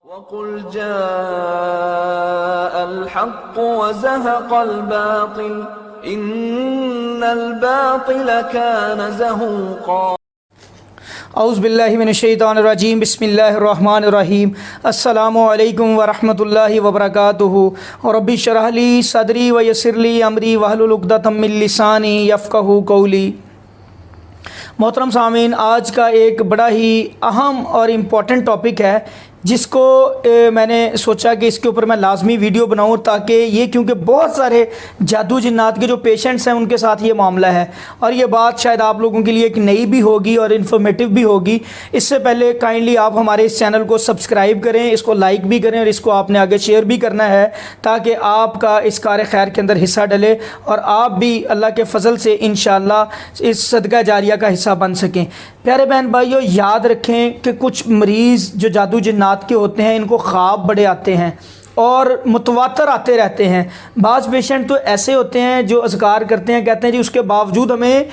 वक़ुल जाअल हक़्क़ु व ज़हक़ल बातिल इन्नल बातिल कान ज़हूक़ा। औज़ु बिल्लाहि मिनश्शैतानिर्रजीम बिस्मिल्लाहिर्रहमानिर्रहीम। अस्सलामु अलैकुम व रहमतुल्लाहि व बरकातुहू। रब्बि श्रह ली सदरी व यस्सिर ली अमरी वहलुल उक़दतम मिन लिसानी यफ़क़हू क़ौली। मोहतरम सामीन, आज का एक बड़ा ही अहम और इम्पॉर्टेंट टॉपिक है जिसको मैंने सोचा कि इसके ऊपर मैं लाजमी वीडियो बनाऊं, ताकि ये क्योंकि बहुत सारे जादू जिन्नात के जो पेशेंट्स हैं उनके साथ ये मामला है और ये बात शायद आप लोगों के लिए एक नई भी होगी और इन्फॉर्मेटिव भी होगी। इससे पहले काइंडली आप हमारे इस चैनल को सब्सक्राइब करें, इसको लाइक भी करें और इसको आपने आगे शेयर भी करना है ताकि आपका इस कार खैर के अंदर हिस्सा डले और आप भी अल्लाह के फ़ज़ल से इंशाअल्लाह इस सदका जारिया का हिस्सा बन सकें। प्यारे बहन भाइयों, याद रखें कि कुछ मरीज़ जो जादू जिन्नात के होते हैं इनको ख्वाब बड़े आते हैं और मुतवातर आते रहते हैं। बाज़ पेशेंट तो ऐसे होते हैं जो अज़कार करते हैं, कहते हैं जी उसके बावजूद हमें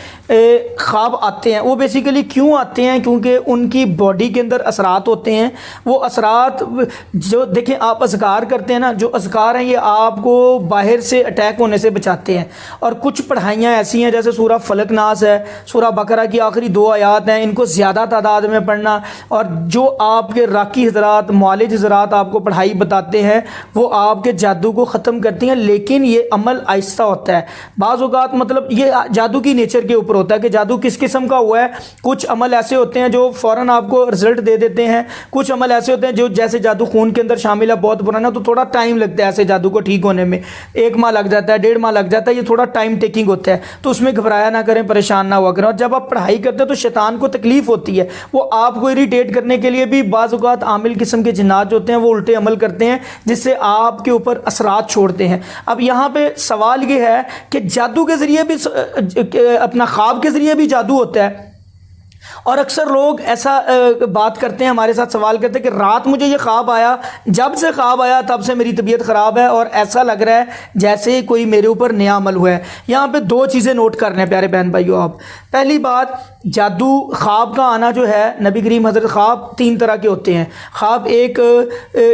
ख्वाब आते हैं। वो बेसिकली क्यों आते हैं? क्योंकि उनकी बॉडी के अंदर असरात होते हैं। वो असरात जो देखें, आप अज़कार करते हैं ना, जो अज़कार हैं ये आपको बाहर से अटैक होने से बचाते हैं। और कुछ पढ़ाइयाँ ऐसी हैं जैसे सूरा फलक नास है, सूरा बकरा की आखिरी 2 आयात हैं, इनको ज़्यादा तादाद में पढ़ना। और जो आपके राकी हज़रात, मौलिज हज़रात आपको पढ़ाई बताते हैं वो आपके जादू को ख़त्म करती हैं, लेकिन ये अमल आहिस्ता होता है। बाज़ औक़ात मतलब ये जादू की नेचर के ऊपर होता है कि जादू किस किस्म का हुआ है। कुछ अमल ऐसे होते हैं जो फ़ौरन आपको रिज़ल्ट दे देते हैं, कुछ अमल ऐसे होते हैं जो जैसे जादू खून के अंदर शामिल है, बहुत पुराना, तो थोड़ा टाइम लगता है ऐसे जादू को ठीक होने में। 1 माह लग जाता है, 1.5 माह लग जाता है, ये थोड़ा टाइम टेकिंग होता है। तो उसमें घबराया ना करें, परेशान ना हुआ करें। और जब आप पढ़ाई करते हैं तो शैतान को तकलीफ़ होती है, वो आपको इरिटेट करने के लिए भी बाज़ औक़ात आमिल किस्म के जिन्नात जो होते हैं वो उल्टे अमल करते हैं जिससे आपके ऊपर असरात छोड़ते हैं। अब यहाँ पे सवाल ये है कि जादू के ज़रिए भी अपना ख्वाब के ज़रिए भी जादू होता है। और अक्सर लोग ऐसा बात करते हैं, हमारे साथ सवाल करते हैं कि रात मुझे ये ख्वाब आया, जब से ख्वाब आया तब से मेरी तबीयत ख़राब है और ऐसा लग रहा है जैसे कोई मेरे ऊपर नया अमल हुआ है। यहाँ पे 2 चीज़ें नोट कर लें प्यारे बहन भाइयों आप। पहली बात, जादू ख्वाब का आना जो है, नबी करीम हज़रत, ख्वाब 3 तरह के होते हैं। ख्वाब एक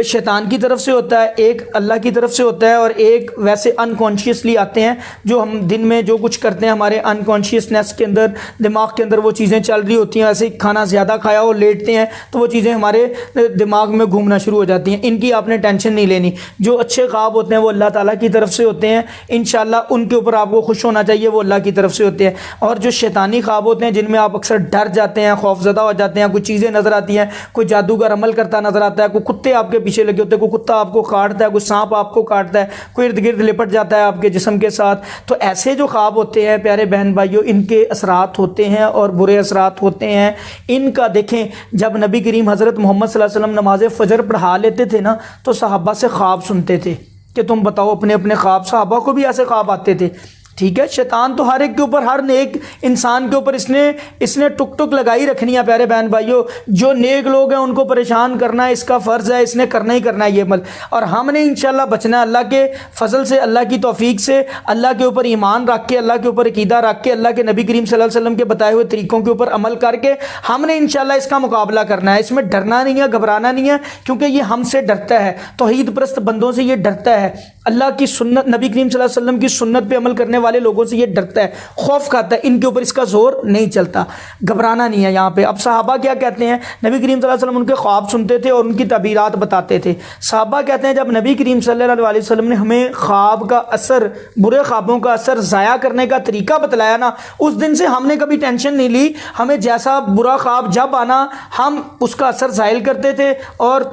शैतान की तरफ से होता है, एक अल्लाह की तरफ से होता है और एक वैसे अनकॉन्शियसली आते हैं जो हम दिन में जो कुछ करते हैं हमारे अनकॉन्शियसनेस के अंदर, दिमाग के अंदर वो चीज़ें चल रही होती हैं। ऐसे खाना ज़्यादा खाया हो, लेटते हैं तो वो चीज़ें हमारे दिमाग में घूमना शुरू हो जाती हैं। इनकी आपने टेंशन नहीं लेनी। जो अच्छे ख्वाब होते हैं वो अल्लाह ताला की तरफ से होते हैं, इंशाअल्लाह उनके ऊपर आपको खुश होना चाहिए, वो अल्लाह की तरफ से होते हैं। और जो शैतानी ख्वाब होते हैं जिनमें आप अक्सर डर जाते हैं, खौफज़दा हो जाते हैं, कुछ चीज़ें नज़र आती हैं, कोई जादूगर अमल करता नज़र आता है, कोई कुत्ते आपके पीछे लगे होते हैं, कोई कुत्ता आपको काटता है, कोई सांप आपको काटता है, कोई इर्द गिर्द लिपट जाता है आपके जिस्म के साथ, तो ऐसे जो ख्वाब होते हैं प्यारे बहन भाइयों, इनके असरात होते हैं और बुरे असरात होते हैं। इनका देखें, जब नबी करीम हज़रत मोहम्मद सल्लल्लाहु अलैहि वसल्लम नमाज फ़जर पढ़ा लेते थे ना, तो सहाबा से ख्वाब सुनते थे कि तुम बताओ अपने अपने ख्वाब। सहाबा को भी ऐसे ख्वाब आते थे। ठीक है, शैतान तो हर एक के ऊपर, हर नेक इंसान के ऊपर इसने टुक टुक लगाई रखनी है प्यारे बहन भाइयों। जो नेक लोग हैं उनको परेशान करना है, इसका फ़र्ज़ है, इसने करना ही करना है ये अमल। और हमने इंशाअल्लाह बचना है अल्लाह के फ़ज़ल से, अल्लाह की तौफीक से, अल्लाह के ऊपर ईमान रख के, अल्लाह के ऊपर अकीदा रख के, अल्लाह के नबी करीम सल्लल्लाहु अलैहि वसल्लम के बताए हुए तरीक़ों के ऊपर अमल करके हमने इंशाअल्लाह इसका मुकाबला करना है। इसमें डरना नहीं है, घबराना नहीं है, क्योंकि ये हमसे डरता है, तौहीद परस्त बंदों से ये डरता है, अल्लाह की सुन्नत, नबी करीम सल्लल्लाहु अलैहि वसल्लम की सुन्नत पर अमल करने वाले लोगों से ये डरता है, खौफ खाता है। इनके ऊपर इसका जोर नहीं चलता, घबराना नहीं है यहाँ पे। अब सहाबा क्या कहते हैं, नबी करीम सल्लल्लाहु अलैहि वसल्लम उनके ख्वाब सुनते थे और उनकी तबीरात बताते थे। सहाबा कहते हैं जब नबी करीम सल्लल्लाहु अलैहि वसल्लम ने हमें ख्वाब का असर, बुरे ख्वाबों का असर ज़ाया करने का तरीका बतलाया ना, उस दिन से हमने कभी टेंशन नहीं ली। हमें जैसा बुरा ख्वाब जब आना, हम उसका असर ज़ाहिल करते थे और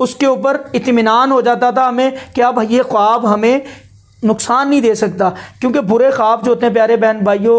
उसके ऊपर इत्मीनान हो जाता था हमें कि अब ये ख्वाब हमें नुकसान नहीं दे सकता। क्योंकि बुरे ख्वाब जो होते हैं प्यारे बहन भाइयों,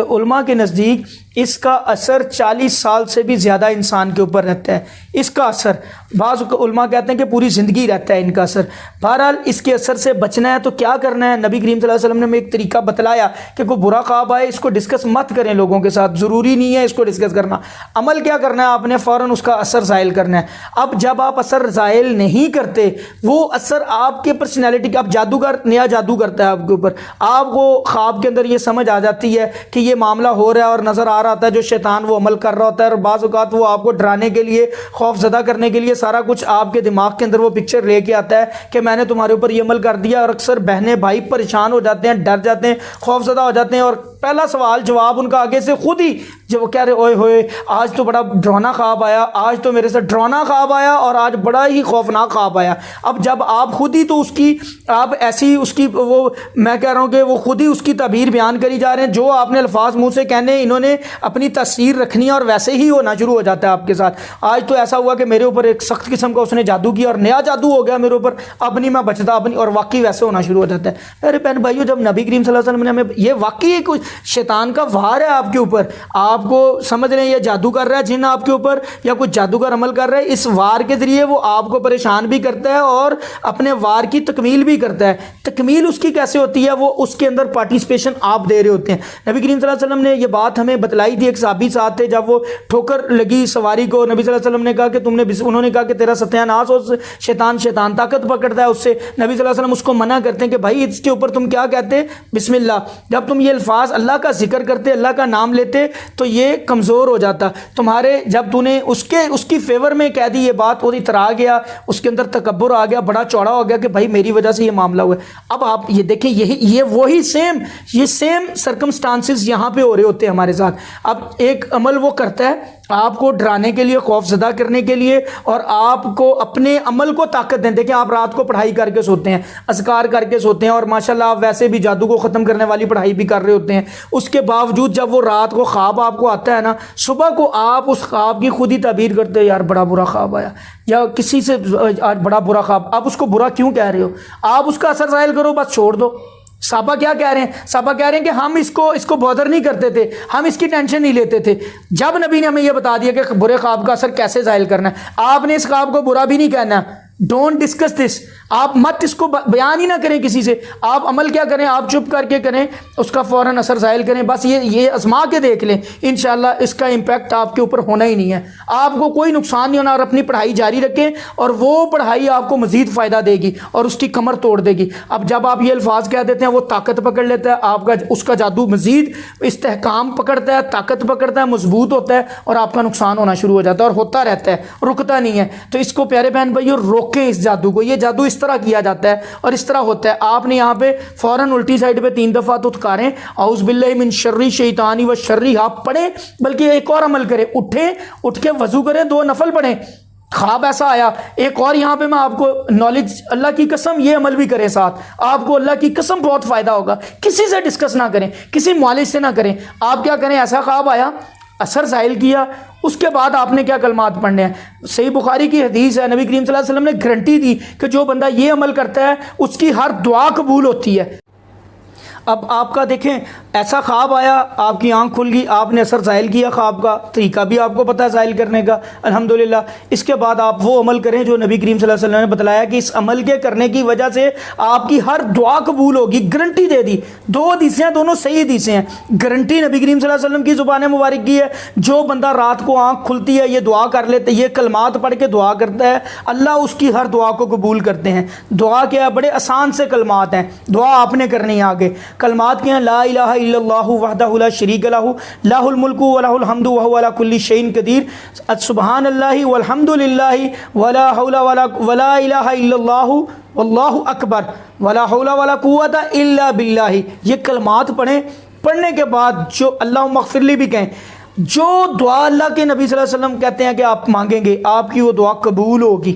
उलमा के नज़दीक इसका असर 40 साल से भी ज़्यादा इंसान के ऊपर रहता है। इसका असर बाज़ उलमा कहते हैं कि पूरी ज़िंदगी रहता है इनका असर। बहरहाल इसके असर से बचना है तो क्या करना है, नबी करीम सल्लल्लाहु अलैहि वसल्लम ने हमें एक तरीका बतलाया कि कोई बुरा ख्वाब आए इसको डिस्कस मत करें लोगों के साथ, ज़रूरी नहीं है इसको डिस्कस करना। अमल क्या करना है, आपने फ़ौरन उसका असर ज़ाहिल करना है। अब जब आप असर ज़ाहिल नहीं करते, वो असर आपके पर्सनैलिटी का, अब जादूगर नया जादू करता है आपके ऊपर, आपको ख्वाब के अंदर ये समझ आ जाती है कि ये मामला हो रहा है और नज़र आ बार आता है जो शैतान वो अमल कर रहा होता है, और बाज़ औक़ात वो आपको डराने के लिए, खौफज़दा करने के लिए सारा कुछ आपके दिमाग के अंदर वो पिक्चर लेके आता है कि मैंने तुम्हारे ऊपर ये अमल कर दिया। और अक्सर बहनें भाई परेशान हो जाते हैं, डर जाते हैं, खौफज़दा हो जाते हैं, और पहला सवाल जवाब उनका आगे से खुद ही जब वो कह रहे ओए होए आज तो बड़ा डरावना ख्वाब आया, आज तो मेरे साथ डरावना ख्वाब आया, और आज बड़ा ही खौफनाक ख्वाब आया। अब जब आप खुद ही तो उसकी आप ऐसी उसकी वो मैं कह रहा हूँ कि वो खुद ही उसकी तबीर बयान करी जा रहे हैं, जो आपने अल्फाज मुंह से कहने इन्होंने अपनी तस्वीर रखनी है और वैसे ही होना शुरू हो जाता है आपके साथ। आज तो ऐसा हुआ कि मेरे ऊपर एक सख्त किस्म का उसने जादू किया और नया जादू हो गया मेरे ऊपर, अब नहीं मैं बचता, अब नहीं, और वाकई वैसे होना शुरू हो जाता है। अरे बहन भाइयों, जब नबी करीम सल्लल्लाहु अलैहि वसल्लम ने हमें ये वाकई कुछ शैतान का वार है आपके ऊपर, आपको समझ रहे हैं ये जादू कर रहा है जिन आपके ऊपर, या कुछ जादूगर अमल कर रहा है, इस वार के जरिए वो आपको परेशान भी करता है और अपने वार की तकमील भी करता है। तकमील उसकी कैसे होती है, वो उसके अंदर पार्टिसिपेशन आप दे रहे होते हैं। नबी करीम सल्लल्लाहु अलैहि वसल्लम ने ये बात हमें बतलाई थी। एक सहाबी साथ थे, जब वो ठोकर लगी सवारी को, नबी सल्लल्लाहु अलैहि वसल्लम ने कहा कि उन्होंने कहा कि तेरा सत्यानाश हो, शैतान ताकत पकड़ता है उससे। नबी सल्लल्लाहु अलैहि वसल्लम उसको मना करते हैं कि भाई इसके ऊपर तुम क्या कहते, बिस्मिल्लाह। जब तुम ये अल्फाज अल्लाह का जिक्र करते, अल्लाह का नाम लेते, तो ये कमज़ोर हो जाता तुम्हारे। जब तूने उसकी फेवर में कह दी ये बात, वो इतरा गया, उसके अंदर तकब्बुर आ गया, बड़ा चौड़ा हो गया कि भाई मेरी वजह से ये मामला हुआ। अब आप ये देखें, ये वही सेम सर्कमस्टांसिस यहाँ पे हो रहे होते हैं हमारे साथ। अब एक अमल वो करता है आपको डराने के लिए, खौफजदा करने के लिए, और आपको अपने अमल को ताकत दें। देखिए आप रात को पढ़ाई करके सोते हैं, अज़कार करके सोते हैं, और माशाल्लाह आप वैसे भी जादू को ख़त्म करने वाली पढ़ाई भी कर रहे होते हैं। उसके बावजूद जब वो रात को ख्वाब आपको आता है ना, सुबह को आप उस ख्वाब की खुद ही ताबीर करते हैं, यार बड़ा बुरा ख्वाब आया, या किसी से आज बड़ा बुरा ख्वाब। आप उसको बुरा क्यों कह रहे हो, आप उसका असर ज़ाहिर करो, बस छोड़ दो। साहबा क्या कह रहे हैं, साहबा कह रहे हैं कि हम इसको बॉदर नहीं करते थे, हम इसकी टेंशन नहीं लेते थे। जब नबी ने हमें यह बता दिया कि बुरे ख्वाब का असर कैसे ज़ाहिर करना है, आपने इस ख्वाब को बुरा भी नहीं कहना। डोंट डिस्कस दिस, आप मत इसको बयान ही ना करें किसी से। आप अमल क्या करें, आप चुप करके करें, उसका फ़ौरन असर ज़ाहिर करें। बस ये आजमा के देख लें, इंशाल्लाह इसका इम्पैक्ट आपके ऊपर होना ही नहीं है, आपको कोई नुकसान नहीं होना। और अपनी पढ़ाई जारी रखें, और वो पढ़ाई आपको मज़ीद फ़ायदा देगी और उसकी कमर तोड़ देगी। अब जब आप ये अल्फाज कह देते हैं, वो ताकत पकड़ लेता है आपका, उसका जादू मज़ीद इस्तेहकाम पकड़ता है, ताकत पकड़ता है, मजबूत होता है, और आपका नुकसान होना शुरू हो जाता है, और होता रहता है, रुकता नहीं है। तो इसको प्यारे बहन भाइयों रोकें इस जादू को। ये जादू इस तरह किया जाता है और इस तरह होता है। आपने यहाँ पे फौरन उल्टी साइड पे 3 दफ़ा तो उत्कारें, औज़ु बिल्लाहि मिन शर्रि शैतानी व शर्रि, आप पढ़ें। बल्कि एक और अमल करें, उठ के वजू करें, 2 नफल पढ़ें। ख्वाब ऐसा आया, एक और यहाँ पे मैं आपको नॉलेज, अल्लाह की कसम ये अमल भी करें साथ, आपको अल्लाह की कसम बहुत फ़ायदा होगा। किसी से डिस्कस ना करें, किसी मौलिद से ना करें। आप क्या करें, ऐसा ख्वाब आया, असर ज़ाहिर किया, उसके बाद आपने क्या कलमात पढ़ने हैं। सही बुखारी की हदीस है, नबी करीम सल्लल्लाहु अलैहि वसल्लम ने गारंटी दी कि जो बंदा ये अमल करता है उसकी हर दुआ कबूल होती है। अब आपका देखें, ऐसा ख्वाब आया, आपकी आंख खुल गई, आपने असर ज़ाहिर किया, ख्वाब का तरीका भी आपको पता है ज़ाहिर करने का, अल्हम्दुलिल्लाह। इसके बाद आप वो अमल करें जो नबी करीम सल्लल्लाहु अलैहि वसल्लम ने बतलाया कि इस अमल के करने की वजह से आपकी हर दुआ कबूल होगी, गारंटी दे दी। 2 हदीसें, दोनों सही हदीसें हैं, गारंटी नबी करीम सल्लल्लाहु अलैहि वसल्लम की ज़ुबान मुबारक की है। जो बंदा रात को आँख खुलती है, ये दुआ कर लेते, ये कलमात पढ़ के दुआ करता है, अल्लाह उसकी हर दुआ को कबूल करते हैं। दुआ क्या है, बड़े आसान से कलमात हैं, दुआ आपने करनी है। आगे कलमात क्या हैं, ला इलाहा इल्लल्लाहु वहदहु ला शरीका लहु लहुल मुल्कु व लहुल हम्दु व हुवा अला कुल्ली शैइन कदीर सुब्हानल्लाहि वल्हम्दुलिल्लाहि वला हौला वला इलाहा इल्लल्लाहु वल्लाहु अकबर वला हौला वला कुव्वता इल्ला बिल्लाहि। ये कलमात पढ़ने के बाद जो अल्लाह मग़फ़िरली भी कहें, जो दुआ अल्लाह के नबी सल्लल्लाहु अलैहि वसल्लम कहते हैं कि आप मांगेंगे, आपकी वो दुआ कबूल होगी।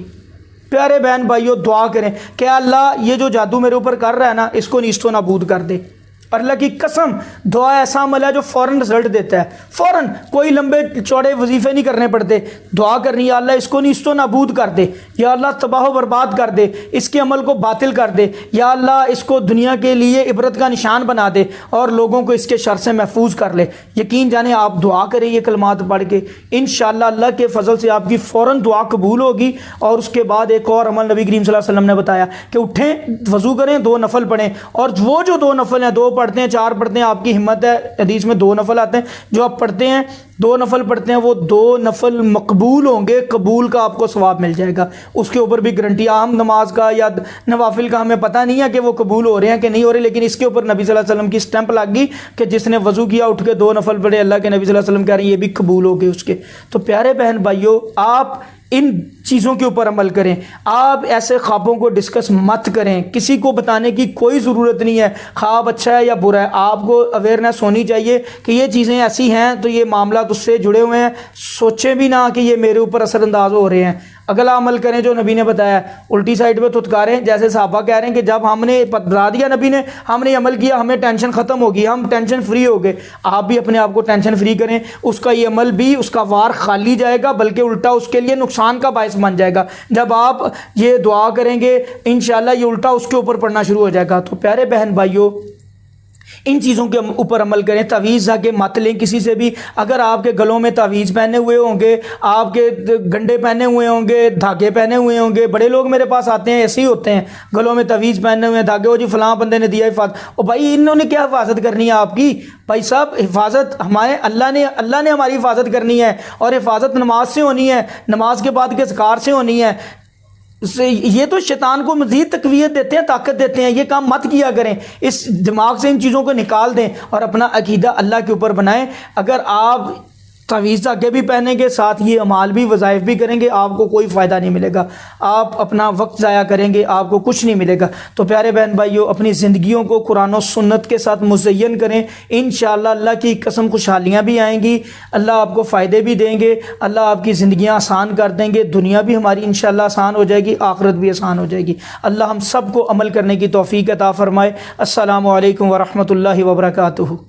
प्यारे बहन भाइयों, दुआ करें कि अल्लाह ये जो जादू मेरे ऊपर कर रहा है ना, इसको नीस्तो नाबूद कर दे। और अल्लाह की कसम, दुआ ऐसा अमल है जो फ़ौरन रिजल्ट देता है। फ़ौरन, कोई लंबे चौड़े वजीफ़े नहीं करने पड़ते। दुआ करनी है, अल्लाह इसको नीस्तो नाबूद कर दे, या अल्लाह तबाह बर्बाद कर दे, इसके अमल को बातिल कर दे, या अल्लाह इसको दुनिया के लिए इबरत का निशान बना दे और लोगों को इसके शर से महफूज कर ले। यकीन जाने, आप दुआ करें ये कलमात पढ़ के, इंशाअल्लाह अल्लाह के फ़ज़ल से आपकी फ़ौरन दुआ कबूल होगी। और उसके बाद एक और अमल नबी करीम सल्लल्लाहु अलैहि वसल्लम ने बताया कि उठें, वज़ू करें, 2 नफल पढ़ें, और वो जो 2 नफल हैं, 2 पढ़ते हैं, 4 पढ़ते हैं, आपकी हिम्मत है, हदीस में 2 नफल आते हैं, जो आप पढ़ते हैं 2 नफल पढ़ते हैं वो 2 नफल मकबूल होंगे, कबूल का आपको सवाब मिल जाएगा, उसके ऊपर भी गारंटी। आम नमाज का या नवाफिल का हमें पता नहीं है कि वो कबूल हो रहे हैं कि नहीं हो रहे, लेकिन इसके ऊपर नबी सल्लल्लाहु अलैहि वसल्लम की स्टैंप लग गई कि जिसने वजू किया उठ के 2 नफल पढ़े, अल्लाह के नबी सल्लल्लाहु अलैहि वसल्लम कह रहे हैं ये भी कबूल हो गए उसके। तो प्यारे बहन भाइयों, आप इन चीज़ों के ऊपर अमल करें। आप ऐसे ख्वाबों को डिस्कस मत करें, किसी को बताने की कोई ज़रूरत नहीं है ख्वाब अच्छा है या बुरा है। आपको अवेयरनेस होनी चाहिए कि ये चीज़ें ऐसी हैं तो ये मामला उससे जुड़े हुए हैं, सोचें भी ना कि ये मेरे ऊपर असरअंदाज हो रहे हैं। अगला अमल करें जो नबी ने बताया, उल्टी साइड पे थुतकारें, जैसे साहबा कह रहे हैं कि जब हमने बता दिया नबी ने, हमने अमल किया, हमें टेंशन ख़त्म होगी, हम टेंशन फ्री हो गए। आप भी अपने आप को टेंशन फ्री करें, उसका ये अमल भी उसका वार खाली जाएगा, बल्कि उल्टा उसके लिए नुकसान का बायस बन जाएगा। जब आप ये दुआ करेंगे इंशाल्लाह ये उल्टा उसके ऊपर पड़ना शुरू हो जाएगा। तो प्यारे बहन भाइयों, इन चीज़ों के ऊपर अमल करें। तावीज़ जाके मत लें किसी से भी। अगर आपके गलों में तावीज़ पहने हुए होंगे, आपके गंडे पहने हुए होंगे, धागे पहने हुए होंगे, बड़े लोग मेरे पास आते हैं ऐसे ही होते हैं, गलों में तावीज़ पहने हुए हैं, धागे, वो जी फलां बंदे ने दिया हिफाजत। और भाई इन्होंने क्या हिफाजत करनी है आपकी? भाई साहब हिफाजत हमारे अल्लाह ने हमारी हिफाजत करनी है, और हिफाजत नमाज से होनी है, नमाज के बाद के ज़कार से होनी है। ये तो शैतान को मज़ीद तक़वियत देते हैं, ताकत देते हैं। ये काम मत किया करें, इस दिमाग से इन चीज़ों को निकाल दें और अपना अकीदा अल्लाह के ऊपर बनाएं। अगर आप तावीज़ आगे भी पहनेंगे, साथ ये अमाल भी वज़ाइफ भी करेंगे, आपको कोई फ़ायदा नहीं मिलेगा, आप अपना वक्त ज़ाया करेंगे, आपको कुछ नहीं मिलेगा। तो प्यारे बहन भाइयों, अपनी ज़िंदगियों को कुरान और सुन्नत के साथ मुज़य्यन करें। इंशाअल्लाह अल्लाह की कसम खुशहालियाँ भी आएंगी, अल्लाह आपको फ़ायदे भी देंगे, अल्लाह आपकी ज़िंदगियाँ आसान कर देंगे। दुनिया भी हमारी इंशाअल्लाह आसान हो जाएगी, आखिरत भी आसान हो जाएगी। अल्लाह हम सब को अमल करने की तौफ़ीक़ अता फ़रमाए। अस्सलामु अलैकुम व रहमतुल्लाहि व बरकातुहू।